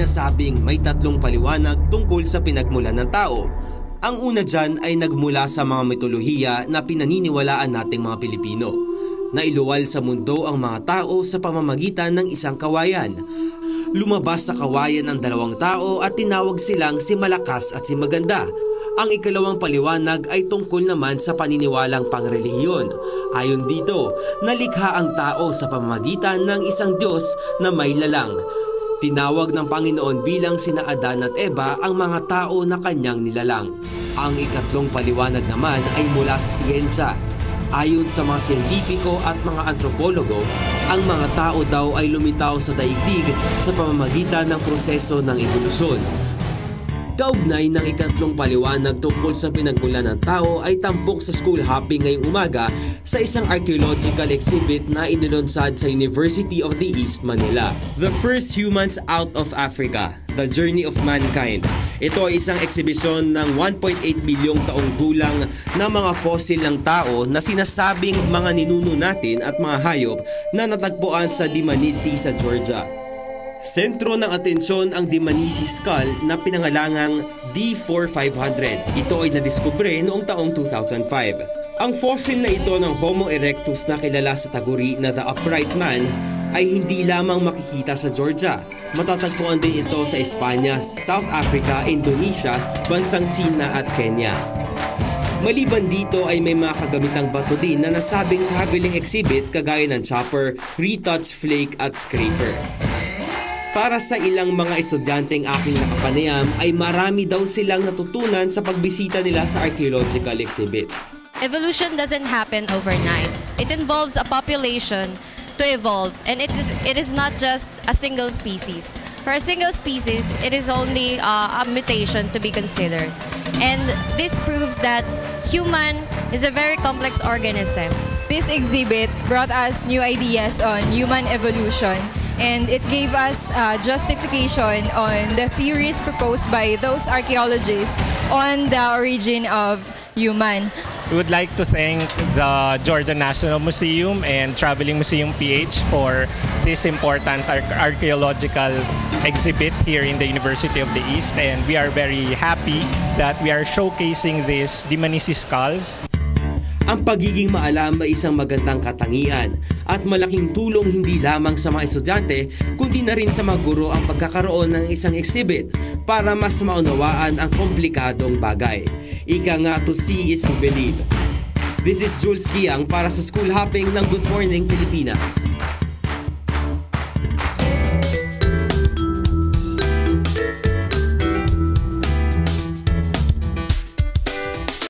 sinasabing may tatlong paliwanag tungkol sa pinagmulan ng tao. Ang una dyan ay nagmula sa mga mitolohiya na pinaniniwalaan nating mga Pilipino. Nailuwal sa mundo ang mga tao sa pamamagitan ng isang kawayan. Lumabas sa kawayan ang dalawang tao at tinawag silang si Malakas at si Maganda. Ang ikalawang paliwanag ay tungkol naman sa paniniwalang pangrelihiyon. Ayon dito, nalikha ang tao sa pamamagitan ng isang Diyos na may lalang. Tinawag ng Panginoon bilang sina Adan at Eva ang mga tao na kanyang nilalang. Ang ikatlong paliwanag naman ay mula sa siyensya. Ayon sa mga siyentipiko at mga antropologo, ang mga tao daw ay lumitaw sa daigdig sa pamamagitan ng proseso ng ebolusyon. Kaugnay ng ikatlong paliwanag tungkol sa pinagmulan ng tao ay tampok sa school hopping ngayong umaga sa isang archaeological exhibit na inilunsad sa University of the East Manila. The First Humans Out of Africa, The Journey of Mankind. Ito ay isang eksibisyon ng 1.8 milyong taong gulang na mga fossil ng tao na sinasabing mga ninuno natin at mga hayop na natagpuan sa Dmanisi sa Georgia. Sentro ng atensyon ang Dmanisi skull na pinangalangang D4500. Ito ay nadiskubre noong taong 2005. Ang fossil na ito ng Homo erectus na kilala sa taguri na The Upright Man ay hindi lamang makikita sa Georgia. Matatagpuan din ito sa Espanya, South Africa, Indonesia, bansang China at Kenya. Maliban dito ay may mga kagamitang bato din na nasabing traveling exhibit kagaya ng chopper, retouch flake at scraper. Para sa ilang mga estudyanteng aking nakapanayam ay marami daw silang natutunan sa pagbisita nila sa archaeological exhibit. Evolution doesn't happen overnight. It involves a population to evolve, and it is not just a single species. For a single species, it is only a mutation to be considered. And this proves that human is a very complex organism. This exhibit brought us new ideas on human evolution, and it gave us justification on the theories proposed by those archaeologists on the origin of human. We would like to thank the Georgia National Museum and Traveling Museum PH for this important archaeological exhibit here in the University of the East, and we are very happy that we are showcasing these Dmanisi skulls. Ang pagiging maalam ay isang magandang katangian at malaking tulong hindi lamang sa mga estudyante kundi na rin sa mga guro ang pagkakaroon ng isang exhibit para mas maunawaan ang komplikadong bagay. Ika nga, to see is to believe. This is Jules Kiang para sa School Hopping ng Good Morning Pilipinas.